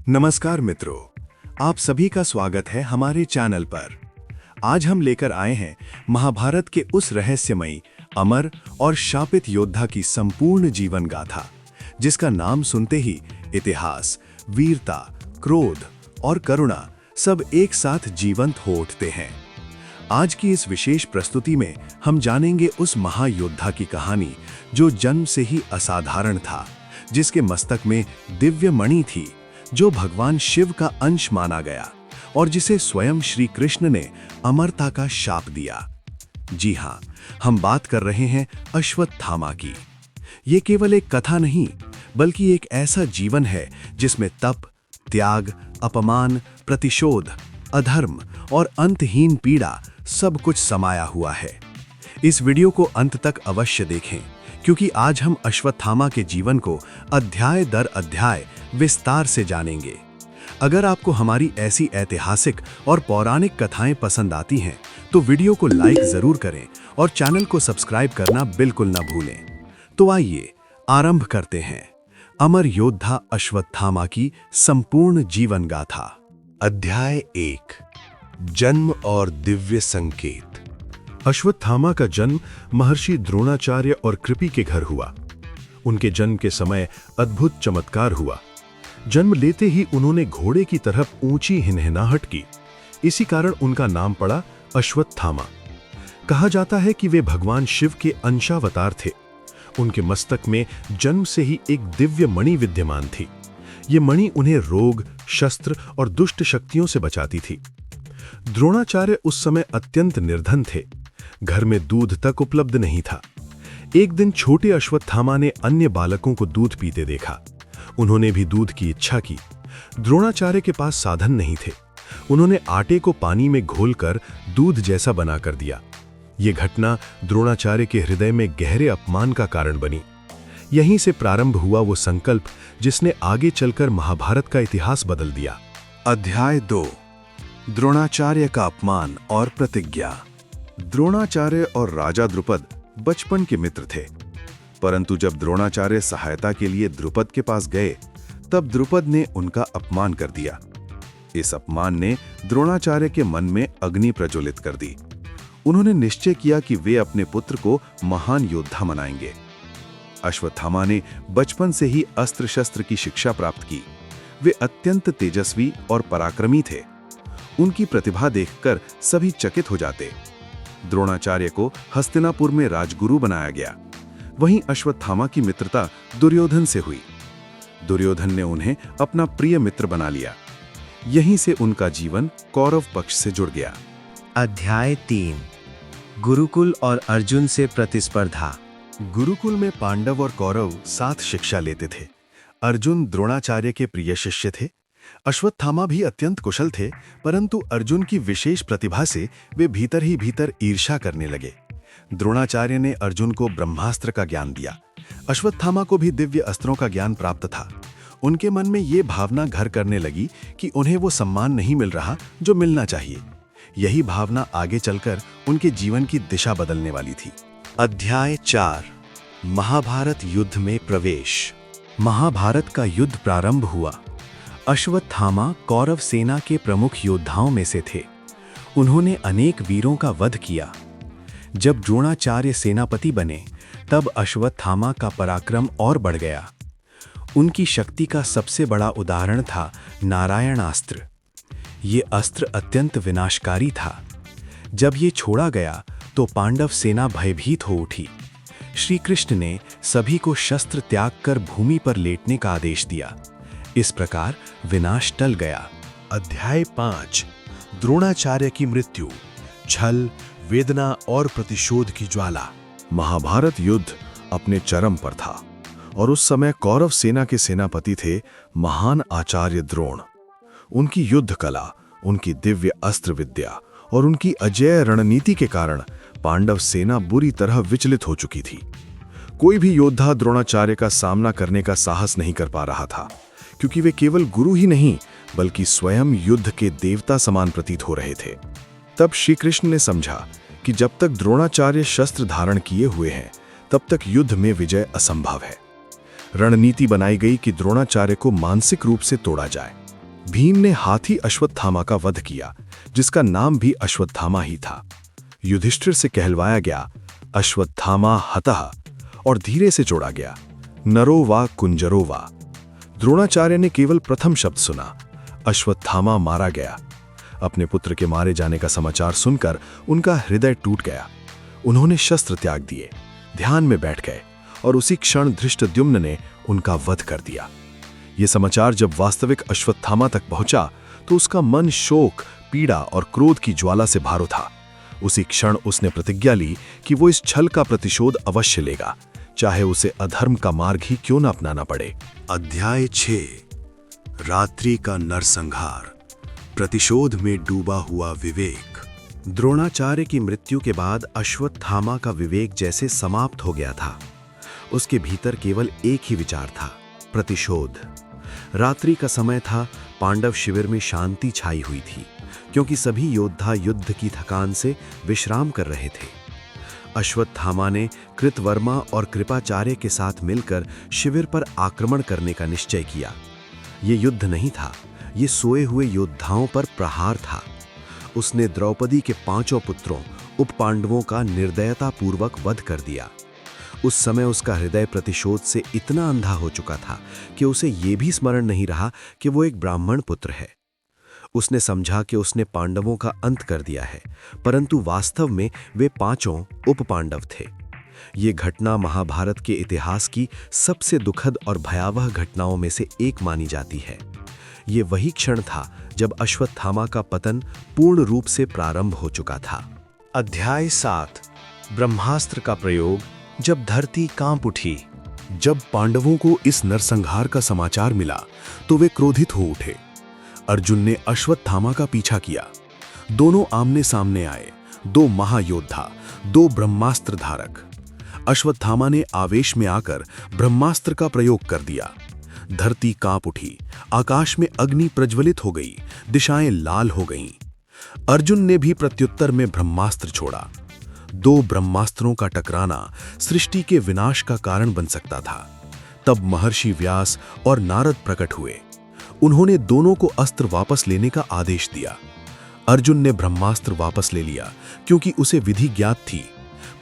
नमस्कार मित्रों, आप सभी का स्वागत है हमारे चैनल पर। आज हम लेकर आए हैं महाभारत के उस रहस्यमयी, अमर और शापित योद्धा की संपूर्ण जीवन गाथा, जिसका नाम सुनते ही इतिहास, वीरता, क्रोध और करुणा सब एक साथ जीवंत हो उठते हैं। आज की इस विशेष प्रस्तुति में हम जानेंगे उस महायोद्धा की कहानी जो जन्म से ही असाधारण था, जिसके मस्तक में दिव्य मणि थी, जो भगवान शिव का अंश माना गया और जिसे स्वयं श्री कृष्ण ने अमरता का शाप दिया। जी हाँ, हम बात कर रहे हैं अश्वत्थामा की। ये केवल एक कथा नहीं, बल्कि एक ऐसा जीवन है जिसमें तप, त्याग, अपमान, प्रतिशोध, अधर्म और अंतहीन पीड़ा सब कुछ समाया हुआ है। इस वीडियो को अंत तक अवश्य देखें, क्योंकि आज हम अश्वत्थामा के जीवन को अध्याय दर अध्याय विस्तार से जानेंगे। अगर आपको हमारी ऐसी ऐतिहासिक और पौराणिक कथाएं पसंद आती हैं, तो वीडियो को लाइक जरूर करें और चैनल को सब्सक्राइब करना बिल्कुल न भूलें। तो आइए आरंभ करते हैं अमर योद्धा अश्वत्थामा की संपूर्ण जीवन गाथा। अध्याय 1, जन्म और दिव्य संकेत। अश्वत्थामा का जन्म महर्षि द्रोणाचार्य और कृपि के घर हुआ। उनके जन्म के समय अद्भुत चमत्कार हुआ। जन्म लेते ही उन्होंने घोड़े की तरफ ऊंची हिनहिनाहट की। इसी कारण उनका नाम पड़ा अश्वत्थामा। कहा जाता है कि वे भगवान शिव के अंशावतार थे। उनके मस्तक में जन्म से ही एक दिव्य मणि विद्यमान थी। ये मणि उन्हें रोग, शस्त्र और दुष्ट शक्तियों से बचाती थी। द्रोणाचार्य उस समय अत्यंत निर्धन थे। घर में दूध तक उपलब्ध नहीं था। एक दिन छोटे अश्वत्थामा ने अन्य बालकों को दूध पीते देखा। उन्होंने भी दूध की इच्छा की। द्रोणाचार्य के पास साधन नहीं थे। उन्होंने आटे को पानी में घोलकर दूध जैसा बनाकर दिया। ये घटना द्रोणाचार्य के हृदय में गहरे अपमान का कारण बनी। यहीं से प्रारंभ हुआ वो संकल्प जिसने आगे चलकर महाभारत का इतिहास बदल दिया। अध्याय 2, द्रोणाचार्य का अपमान और प्रतिज्ञा। द्रोणाचार्य और राजा द्रुपद बचपन के मित्र थे, परंतु जब द्रोणाचार्य सहायता के लिए द्रुपद के पास गए, तब द्रुपद ने उनका अपमान कर दिया। इस अपमान ने द्रोणाचार्य के मन में अग्नि प्रज्वलित कर दी। उन्होंने निश्चय किया कि वे अपने पुत्र को महान योद्धा बनाएंगे। अश्वत्थामा ने बचपन से ही अस्त्र शस्त्र की शिक्षा प्राप्त की। वे अत्यंत तेजस्वी और पराक्रमी थे। उनकी प्रतिभा देखकर सभी चकित हो जाते। द्रोणाचार्य को हस्तिनापुर में राजगुरु बनाया गया। वहीं अश्वत्थामा की मित्रता दुर्योधन से हुई। दुर्योधन ने उन्हें अपना प्रिय मित्र बना लिया। यहीं से उनका जीवन कौरव पक्ष से जुड़ गया। अध्याय 3, गुरुकुल और अर्जुन से प्रतिस्पर्धा। गुरुकुल में पांडव और कौरव साथ शिक्षा लेते थे। अर्जुन द्रोणाचार्य के प्रिय शिष्य थे। अश्वत्थामा भी अत्यंत कुशल थे, परंतु अर्जुन की विशेष प्रतिभा से वे भीतर ही भीतर ईर्ष्या करने लगे। द्रोणाचार्य ने अर्जुन को ब्रह्मास्त्र का ज्ञान दिया। अश्वत्थामा को भी दिव्य अस्त्रों का ज्ञान प्राप्त था। उनके मन में ये भावना घर करने लगी कि उन्हें वो सम्मान नहीं मिल रहा जो मिलना चाहिए। यही भावना आगे चलकर उनके जीवन की दिशा बदलने वाली थी। अध्याय 4, महाभारत युद्ध में प्रवेश। महाभारत का युद्ध प्रारंभ हुआ। अश्वत्थामा कौरव सेना के प्रमुख योद्धाओं में से थे। उन्होंने अनेक वीरों का वध किया। जब द्रोणाचार्य सेनापति बने, तब अश्वत्थामा का पराक्रम और बढ़ गया। उनकी शक्ति का सबसे बड़ा उदाहरण था नारायणास्त्र। ये अस्त्र अत्यंत विनाशकारी था। जब ये छोड़ा गया तो पांडव सेना भयभीत हो उठी। श्री कृष्ण ने सभी को शस्त्र त्याग कर भूमि पर लेटने का आदेश दिया। इस प्रकार विनाश टल गया। अध्याय 5, द्रोणाचार्य की मृत्यु, छल, वेदना और प्रतिशोध की ज्वाला। महाभारत युद्ध अपने चरम पर था और उस समय कौरव सेना के सेनापति थे महान आचार्य द्रोण। उनकी युद्ध कला, उनकी दिव्य अस्त्र विद्या और उनकी अजेय रणनीति के कारण पांडव सेना बुरी तरह विचलित हो चुकी थी। कोई भी योद्धा द्रोणाचार्य का सामना करने का साहस नहीं कर पा रहा था, क्योंकि वे केवल गुरु ही नहीं बल्कि स्वयं युद्ध के देवता समान प्रतीत हो रहे थे। तब श्री कृष्ण ने समझा कि जब तक द्रोणाचार्य शस्त्र धारण किए हुए हैं, तब तक युद्ध में विजय असंभव है। रणनीति बनाई गई कि द्रोणाचार्य को मानसिक रूप से तोड़ा जाए। भीम ने हाथी अश्वत्थामा का वध किया, जिसका नाम भी अश्वत्थामा ही था। युधिष्ठिर से कहलवाया गया, अश्वत्थामा हतः, और धीरे से जोड़ा गया, नरो वा कुंजरो वा। द्रोणाचार्य ने केवल प्रथम शब्द सुना, अश्वत्थामा मारा गया। अपने पुत्र के मारे जाने का समाचार सुनकर उनका हृदय टूट गया। उन्होंने शस्त्र त्याग दिए, ध्यान में बैठ गए और उसी क्षण धृष्टद्युम्न ने उनका वध कर दिया। यह समाचार जब वास्तविक अश्वत्थामा तक पहुंचा तो उसका मन शोक, पीड़ा और क्रोध की ज्वाला से भारो था। उसी क्षण उसने प्रतिज्ञा ली कि वो इस छल का प्रतिशोध अवश्य लेगा, चाहे उसे अधर्म का मार्ग ही क्यों न अपनाना पड़े। अध्याय 6 रात्रि का नरसंहार, प्रतिशोध में डूबा हुआ विवेक। द्रोणाचार्य की मृत्यु के बाद अश्वत्थामा का विवेक जैसे समाप्त हो गया था। उसके भीतर केवल एक ही विचार था, प्रतिशोध। रात्रि का समय था, पांडव शिविर में शांति छाई हुई थी, क्योंकि सभी योद्धा युद्ध की थकान से विश्राम कर रहे थे। अश्वत्थामा ने कृतवर्मा और कृपाचार्य के साथ मिलकर शिविर पर आक्रमण करने का निश्चय किया। ये युद्ध नहीं था, ये सोए हुए योद्धाओं पर प्रहार था। उसने द्रौपदी के 5 पुत्रों उपपांडवों का निर्दयतापूर्वक वध कर दिया। उस समय उसका हृदय प्रतिशोध से इतना अंधा हो चुका था कि उसे ये भी स्मरण नहीं रहा कि वो एक ब्राह्मण पुत्र है। उसने समझा कि उसने पांडवों का अंत कर दिया है, परंतु वास्तव में वे 5 उपपांडव थे। ये घटना महाभारत के इतिहास की सबसे दुखद और भयावह घटनाओं में से एक मानी जाती है। ये वही क्षण था जब अश्वत्थामा का पतन पूर्ण रूप से प्रारंभ हो चुका था। अध्याय 7 ब्रह्मास्त्र का प्रयोग, जब धरती कांप उठी। जब पांडवों को इस नरसंहार का समाचार मिला तो वे क्रोधित हो उठे। अर्जुन ने अश्वत्थामा का पीछा किया। दोनों आमने सामने आए, 2 महायोद्धा, 2 ब्रह्मास्त्र धारक। अश्वत्थामा ने आवेश में आकर ब्रह्मास्त्र का प्रयोग कर दिया। धरती कांप उठी, आकाश में अग्नि प्रज्वलित हो गई, दिशाएं लाल हो गईं। अर्जुन ने भी प्रत्युत्तर में ब्रह्मास्त्र छोड़ा। 2 ब्रह्मास्त्रों का टकराना सृष्टि के विनाश का कारण बन सकता था। तब महर्षि व्यास और नारद प्रकट हुए। उन्होंने दोनों को अस्त्र वापस लेने का आदेश दिया। अर्जुन ने ब्रह्मास्त्र वापस ले लिया क्योंकि उसे विधि ज्ञात थी,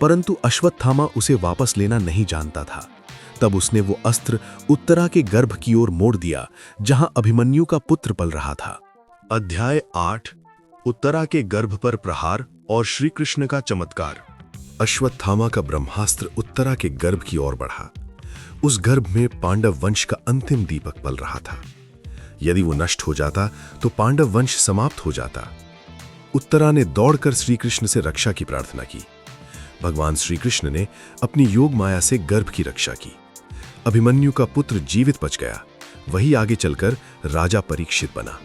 परंतु अश्वत्थामा उसे वापस लेना नहीं जानता था। तब उसने वो अस्त्र उत्तरा के गर्भ की ओर मोड़ दिया, जहां अभिमन्यु का पुत्र पल रहा था। अध्याय 8 उत्तरा के गर्भ पर प्रहार और श्री कृष्ण का चमत्कार। अश्वत्थामा का ब्रह्मास्त्र उत्तरा के गर्भ की ओर बढ़ा। उस गर्भ में पांडव वंश का अंतिम दीपक पल रहा था। यदि वो नष्ट हो जाता तो पांडव वंश समाप्त हो जाता। उत्तरा ने दौड़कर श्री कृष्ण से रक्षा की प्रार्थना की। भगवान श्री कृष्ण ने अपनी योग माया से गर्भ की रक्षा की। अभिमन्यु का पुत्र जीवित बच गया। वही आगे चलकर राजा परीक्षित बना।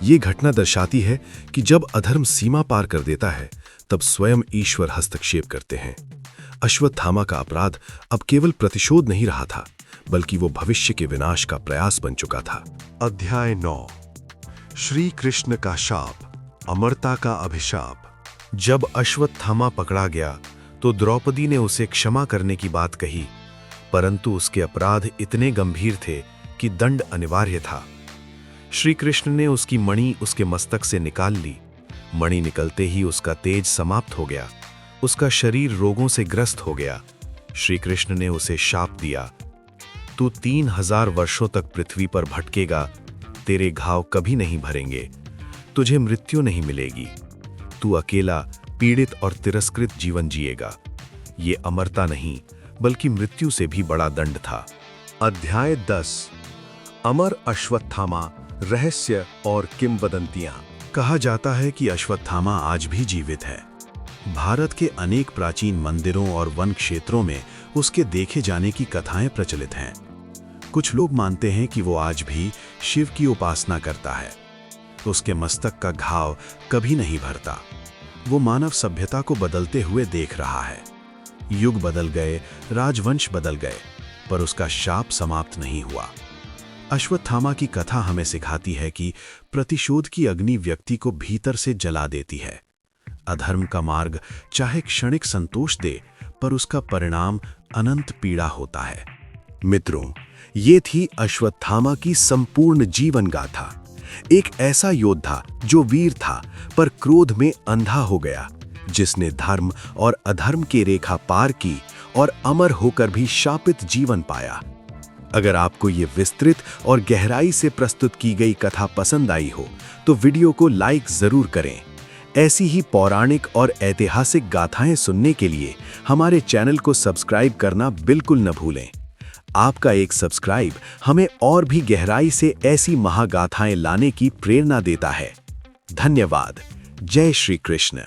ये घटना दर्शाती है कि जब अधर्म सीमा पार कर देता है तब स्वयं ईश्वर हस्तक्षेप करते हैं। अश्वत्थामा का अपराध अब केवल प्रतिशोध नहीं रहा था, बल्कि वो भविष्य के विनाश का प्रयास बन चुका था। अध्याय 9 श्री कृष्ण का शाप, अमरता का अभिशाप। जब अश्वत्थामा पकड़ा गया तो द्रौपदी ने उसे क्षमा करने की बात कही, परंतु उसके अपराध इतने गंभीर थे कि दंड अनिवार्य था। श्री कृष्ण ने उसकी मणि उसके मस्तक से निकाल ली। मणि निकलते ही उसका तेज समाप्त हो गया। उसका शरीर रोगों से ग्रस्त हो गया। श्री कृष्ण ने उसे शाप दिया, तू 3000 वर्षों तक पृथ्वी पर भटकेगा, तेरे घाव कभी नहीं भरेंगे, तुझे मृत्यु नहीं मिलेगी, तू अकेला पीड़ित और तिरस्कृत जीवन जिएगा। ये अमरता नहीं बल्कि मृत्यु से भी बड़ा दंड था। अध्याय 10 अमर अश्वत्थामा, रहस्य और किंवदंतियां। कहा जाता है कि अश्वत्थामा आज भी जीवित है। भारत के अनेक प्राचीन मंदिरों और वन क्षेत्रों में उसके देखे जाने की कथाएं प्रचलित हैं। कुछ लोग मानते हैं कि वो आज भी शिव की उपासना करता है। उसके मस्तक का घाव कभी नहीं भरता। वो मानव सभ्यता को बदलते हुए देख रहा है। युग बदल गए, राजवंश बदल गए, पर उसका शाप समाप्त नहीं हुआ। अश्वत्थामा की कथा हमें सिखाती है कि प्रतिशोध की अग्नि व्यक्ति को भीतर से जला देती है। अधर्म का मार्ग चाहे क्षणिक संतोष दे, पर उसका परिणाम अनंत पीड़ा होता है। मित्रों, ये थी अश्वत्थामा की संपूर्ण जीवन गाथा। एक ऐसा योद्धा जो वीर था पर क्रोध में अंधा हो गया, जिसने धर्म और अधर्म की रेखा पार की और अमर होकर भी शापित जीवन पाया। अगर आपको ये विस्तृत और गहराई से प्रस्तुत की गई कथा पसंद आई हो तो वीडियो को लाइक जरूर करें। ऐसी ही पौराणिक और ऐतिहासिक गाथाएं सुनने के लिए हमारे चैनल को सब्सक्राइब करना बिल्कुल न भूलें। आपका एक सब्सक्राइब हमें और भी गहराई से ऐसी महागाथाएं लाने की प्रेरणा देता है। धन्यवाद। जय श्री कृष्ण।